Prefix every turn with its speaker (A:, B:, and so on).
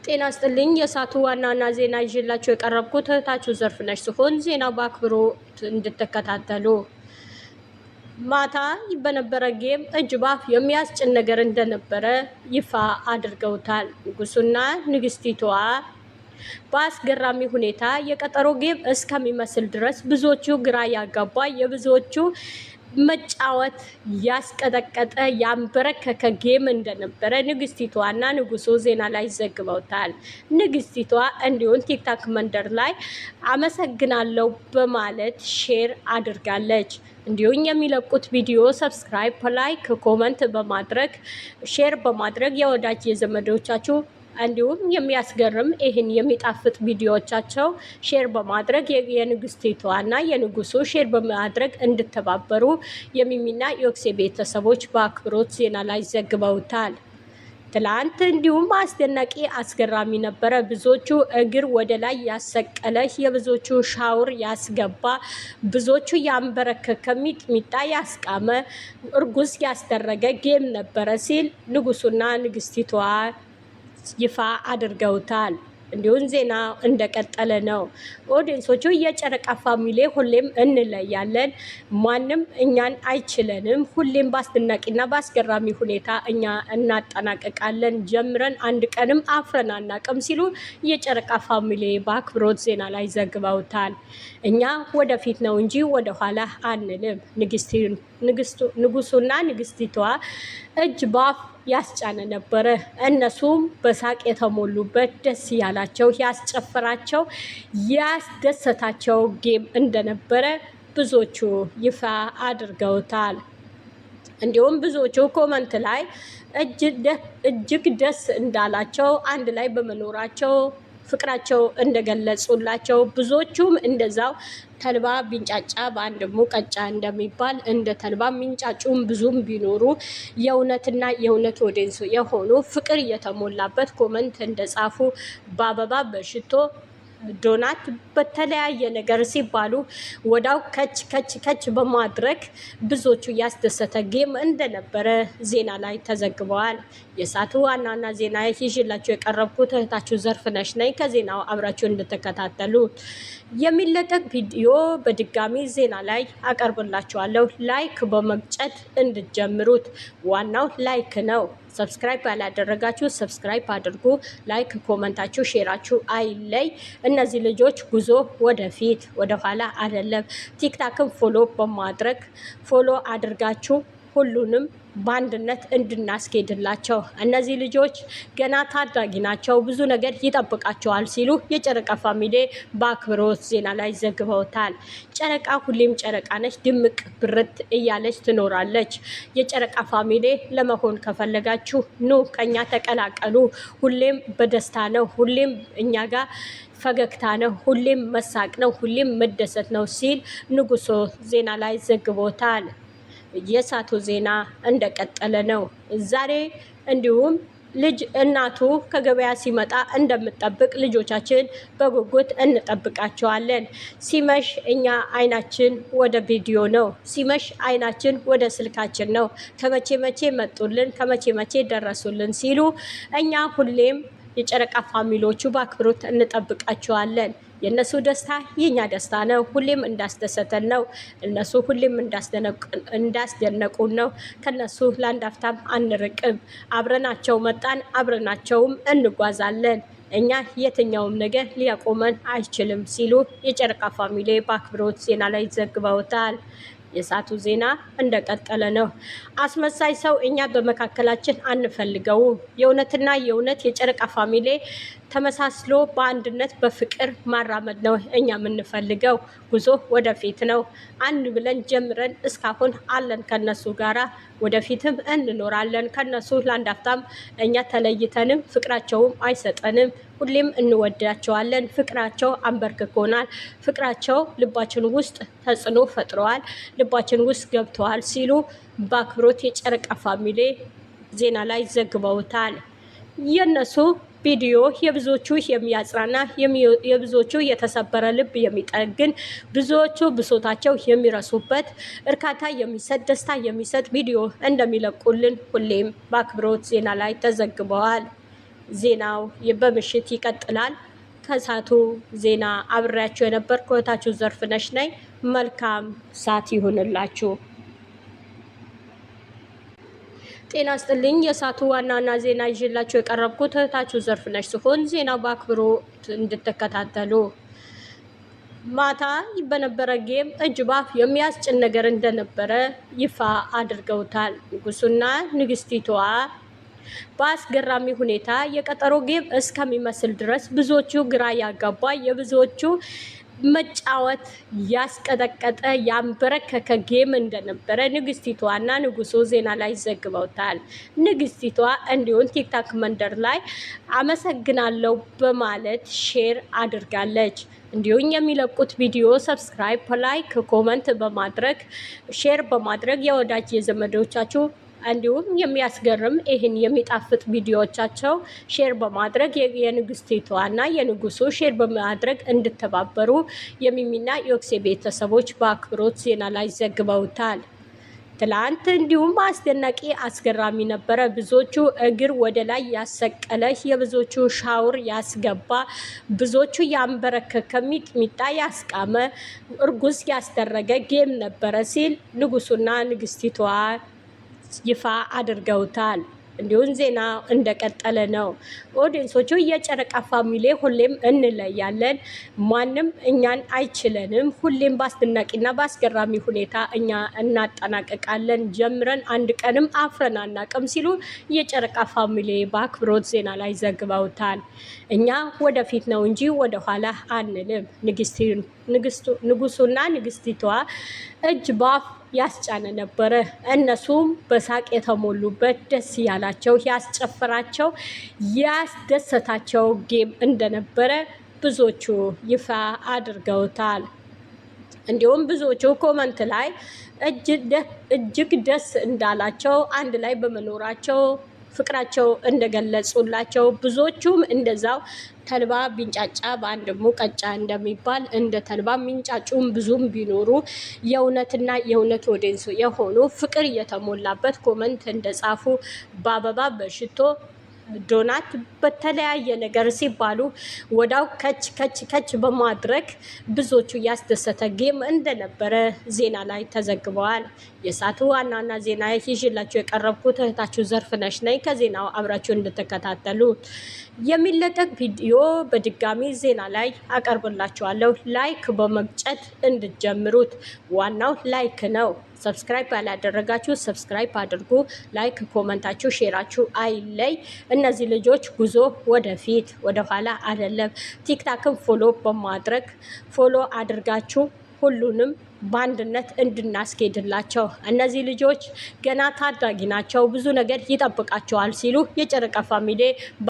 A: ጤና ይስጥልኝ። የሰዓቱ ዋና ዋና ዜና ይዤላችሁ የቀረብኩት እህታችሁ ዘርፍነሽ ሲሆን ዜናው በአክብሮት እንድትከታተሉ። ማታ በነበረ ጌም እጅ ባፍ የሚያስጭን ነገር እንደነበረ ይፋ አድርገውታል። ንጉሱና ንግስቲቷ በአስገራሚ ሁኔታ የቀጠሮ ጌም እስከሚመስል ድረስ ብዙዎቹ ግራ ያጋባ የብዙዎቹ መጫወት ያስቀጠቀጠ ያንበረከከ ጌም እንደነበረ ንግስቲቷና ንጉሱ ዜና ላይ ዘግበውታል። ንግስቲቷ እንዲሁም ቲክታክ መንደር ላይ አመሰግናለሁ በማለት ሼር አድርጋለች። እንዲሁም የሚለቁት ቪዲዮ ሰብስክራይብ፣ ላይክ፣ ኮመንት በማድረግ ሼር በማድረግ የወዳጅ የዘመዶቻችሁ እንዲሁም የሚያስገርም ይህን የሚጣፍጥ ቪዲዮዎቻቸው ሼር በማድረግ የንግስቲቷና የንጉሱ ሼር በማድረግ እንድተባበሩ የሚሚና የኦክሴ ቤተሰቦች በአክብሮት ዜና ላይ ዘግበውታል። ትላንት እንዲሁም አስደናቂ አስገራሚ ነበረ። ብዙዎቹ እግር ወደ ላይ ያሰቀለ፣ የብዙዎቹ ሻውር ያስገባ፣ ብዙዎቹ ያንበረከከ፣ ሚጥሚጣ ያስቃመ፣ እርጉዝ ያስደረገ ጌም ነበረ ሲል ንጉሱና ንግስቲቷ ይፋ አድርገውታል። እንዲሁም ዜና እንደቀጠለ ነው። ኦዲየንሶቹ የጨረቃ ፋሚሊ ሁሌም እንለያለን፣ ማንም እኛን አይችለንም፣ ሁሌም በአስደናቂና በአስገራሚ ሁኔታ እኛ እናጠናቀቃለን፣ ጀምረን አንድ ቀንም አፍረን አናቅም ሲሉ የጨረቃ ፋሚሊ በአክብሮት ዜና ላይ ዘግበውታል። እኛ ወደፊት ነው እንጂ ወደኋላ አንልም። ንጉሱና ንግስቲቷ እጅ ባፍ ያስጫነ ነበረ። እነሱም በሳቅ የተሞሉበት ደስ ያላቸው ያስጨፈራቸው ያስደሰታቸው ጌም እንደነበረ ብዙዎቹ ይፋ አድርገውታል። እንዲሁም ብዙዎቹ ኮመንት ላይ እጅግ ደስ እንዳላቸው አንድ ላይ በመኖራቸው ፍቅራቸው እንደገለጹላቸው ብዙዎቹም እንደዛው ተልባ ቢንጫጫ በአንድ ሙቀጫ እንደሚባል እንደ ተልባ ሚንጫጩም ብዙም ቢኖሩ የእውነትና የእውነት ወደንሱ የሆኑ ፍቅር የተሞላበት ኮመንት እንደጻፉ በአበባ በሽቶ ዶናት በተለያየ ነገር ሲባሉ ወዳው ከች በማድረግ ብዙዎቹ ያስደሰተ ጌም እንደነበረ ዜና ላይ ተዘግበዋል። የሰዓቱ ዋናና ዜና ይዤላችሁ የቀረብኩት እህታችሁ ዘርፍነሽ ነኝ። ከዜናው አብራችሁ እንድትከታተሉ የሚለቀቅ ቪዲዮ በድጋሚ ዜና ላይ አቀርብላችኋለሁ። ላይክ በመግጨት እንድትጀምሩት። ዋናው ላይክ ነው። ሰብስክራይብ ያላደረጋችሁ ሰብስክራይብ አድርጉ። ላይክ፣ ኮመንታችሁ፣ ሼራችሁ አይለይ። እነዚህ ልጆች ጉዞ ወደፊት ወደኋላ አይደለም። ቲክታክን ፎሎ በማድረግ ፎሎ አድርጋችሁ ሁሉንም በአንድነት እንድናስኬድላቸው። እነዚህ ልጆች ገና ታዳጊ ናቸው፣ ብዙ ነገር ይጠብቃቸዋል ሲሉ የጨረቃ ፋሚሊ በአክብሮት ዜና ላይ ዘግበውታል። ጨረቃ ሁሌም ጨረቃ ነች፣ ድምቅ ብርት እያለች ትኖራለች። የጨረቃ ፋሚሊ ለመሆን ከፈለጋችሁ ኑ ከኛ ተቀላቀሉ። ሁሌም በደስታ ነው፣ ሁሌም እኛ ጋር ፈገግታ ነው፣ ሁሌም መሳቅ ነው፣ ሁሌም መደሰት ነው ሲል ንጉሱ ዜና ላይ ዘግቦታል። የሳቱ ዜና እንደቀጠለ ነው። ዛሬ እንዲሁም ልጅ እናቱ ከገበያ ሲመጣ እንደምጠብቅ ልጆቻችን በጉጉት እንጠብቃቸዋለን። ሲመሽ እኛ አይናችን ወደ ቪዲዮ ነው፣ ሲመሽ አይናችን ወደ ስልካችን ነው። ከመቼ መቼ መጡልን፣ ከመቼ መቼ ደረሱልን ሲሉ እኛ ሁሌም የጨረቃ ፋሚሊዎቹ በአክብሮት እንጠብቃቸዋለን። የእነሱ ደስታ የኛ ደስታ ነው። ሁሌም እንዳስደሰተን ነው። እነሱ ሁሌም እንዳስደነቁን ነው። ከነሱ ለአንድ አፍታም አንርቅም። አብረናቸው መጣን፣ አብረናቸውም እንጓዛለን። እኛ የትኛውም ነገር ሊያቆመን አይችልም ሲሉ የጨረቃ ፋሚሊ በአክብሮት ዜና ላይ ዘግበውታል። የሰዓቱ ዜና እንደቀጠለ ነው። አስመሳይ ሰው እኛ በመካከላችን አንፈልገውም። የእውነትና የእውነት የጨረቃ ፋሚሊ ተመሳስሎ በአንድነት በፍቅር ማራመድ ነው እኛ የምንፈልገው። ጉዞ ወደፊት ነው። አንድ ብለን ጀምረን እስካሁን አለን ከነሱ ጋራ፣ ወደፊትም እንኖራለን ከነሱ። ለአንድ አፍታም እኛ ተለይተንም ፍቅራቸውም አይሰጠንም። ሁሌም እንወዳቸዋለን። ፍቅራቸው አንበርክኮናል። ፍቅራቸው ልባችን ውስጥ ተጽዕኖ ፈጥረዋል፣ ልባችን ውስጥ ገብተዋል ሲሉ በአክብሮት የጨረቃ ፋሚሊ ዜና ላይ ዘግበውታል። የነሱ ቪዲዮ የብዙዎቹ የሚያጽናና የብዙዎቹ የተሰበረ ልብ የሚጠግን ብዙዎቹ ብሶታቸው የሚረሱበት እርካታ የሚሰጥ ደስታ የሚሰጥ ቪዲዮ እንደሚለቁልን ሁሌም በአክብሮት ዜና ላይ ተዘግበዋል። ዜናው በምሽት ይቀጥላል። ከሳቱ ዜና አብሬያችሁ የነበርኩ እህታችሁ ዘርፍነሽ ነኝ። መልካም ሰዓት ይሁንላችሁ። ጤና ስጥልኝ። የሳቱ ዋናና ዜና ይዤላችሁ የቀረብኩት እህታችሁ ዘርፍነሽ ሲሆን ዜናው በአክብሮት እንድትከታተሉ። ማታ በነበረ ጌም እጅ ባፍ የሚያስጭን ነገር እንደነበረ ይፋ አድርገውታል። ንጉሱና ንግስቲቷ በአስገራሚ ሁኔታ የቀጠሮ ጌም እስከሚመስል ድረስ ብዙዎቹ ግራ ያጋባ የብዙዎቹ መጫወት ያስቀጠቀጠ ያንበረከከ ጌም እንደነበረ ንግስቲቷና ንጉሱ ዜና ላይ ዘግበውታል። ንግስቲቷ እንዲሁም ቲክታክ መንደር ላይ አመሰግናለሁ በማለት ሼር አድርጋለች። እንዲሁም የሚለቁት ቪዲዮ ሰብስክራይብ፣ ላይክ፣ ኮመንት በማድረግ ሼር በማድረግ የወዳጅ የዘመዶቻችሁ እንዲሁም የሚያስገርም ይህን የሚጣፍጥ ቪዲዮዎቻቸው ሼር በማድረግ የንግስቲቷና የንጉሱ ሼር በማድረግ እንድተባበሩ የሚሚና የኦክሴ ቤተሰቦች በአክብሮት ዜና ላይ ዘግበውታል። ትላንት እንዲሁም አስደናቂ አስገራሚ ነበረ። ብዙዎቹ እግር ወደ ላይ ያሰቀለ፣ የብዙዎቹ ሻውር ያስገባ፣ ብዙዎቹ ያንበረከከ፣ ሚጥሚጣ ያስቃመ፣ እርጉዝ ያስደረገ ጌም ነበረ ሲል ንጉሱና ንግስቲቷ ይፋ አድርገውታል። እንዲሁም ዜና እንደቀጠለ ነው። ኦዲየንሶቹ የጨረቃ ፋሚሊ ሁሌም እንለያለን፣ ማንም እኛን አይችለንም፣ ሁሌም በአስደናቂና በአስገራሚ ሁኔታ እኛ እናጠናቀቃለን፣ ጀምረን አንድ ቀንም አፍረን አናቅም ሲሉ የጨረቃ ፋሚሊ በአክብሮት ዜና ላይ ዘግበውታል። እኛ ወደፊት ነው እንጂ ወደኋላ አንልም። ንጉሱና ንግስቲቷ እጅ ባፍ ያስጫነ ነበረ። እነሱም በሳቅ የተሞሉበት ደስ ያላቸው ያስጨፈራቸው ያስደሰታቸው ጌም እንደነበረ ብዙዎቹ ይፋ አድርገውታል። እንዲሁም ብዙዎቹ ኮመንት ላይ እጅግ ደስ እንዳላቸው አንድ ላይ በመኖራቸው ፍቅራቸው እንደገለጹላቸው ብዙዎቹም እንደዛው ተልባ ቢንጫጫ በአንድ ሙቀጫ እንደሚባል እንደ ተልባ ሚንጫጩም ብዙም ቢኖሩ የእውነትና የእውነት ወደንሶ የሆኑ ፍቅር የተሞላበት ኮመንት እንደጻፉ በአበባ በሽቶ ዶናት በተለያየ ነገር ሲባሉ ወዳው ከች በማድረግ ብዙዎቹ ያስደሰተ ጌም እንደነበረ ዜና ላይ ተዘግበዋል። የሰዓቱ ዋናና ዜና ይዤላችሁ የቀረብኩት እህታችሁ ዘርፍነሽ ነኝ። ከዜናው አብራችሁ እንድትከታተሉ የሚለቀቅ ቪዲዮ በድጋሚ ዜና ላይ አቀርብላችኋለሁ። ላይክ በመግጨት እንድትጀምሩት። ዋናው ላይክ ነው። ሰብስክራይብ ያላደረጋችሁ ሰብስክራይብ አድርጉ። ላይክ፣ ኮመንታችሁ፣ ሼራችሁ አይለይ። እነዚህ ልጆች ጉዞ ወደፊት ወደኋላ አይደለም። ቲክታክን ፎሎ በማድረግ ፎሎ አድርጋችሁ ሁሉንም በአንድነት እንድናስኬድላቸው። እነዚህ ልጆች ገና ታዳጊ ናቸው፣ ብዙ ነገር ይጠብቃቸዋል ሲሉ የጨረቃ ፋሚሊ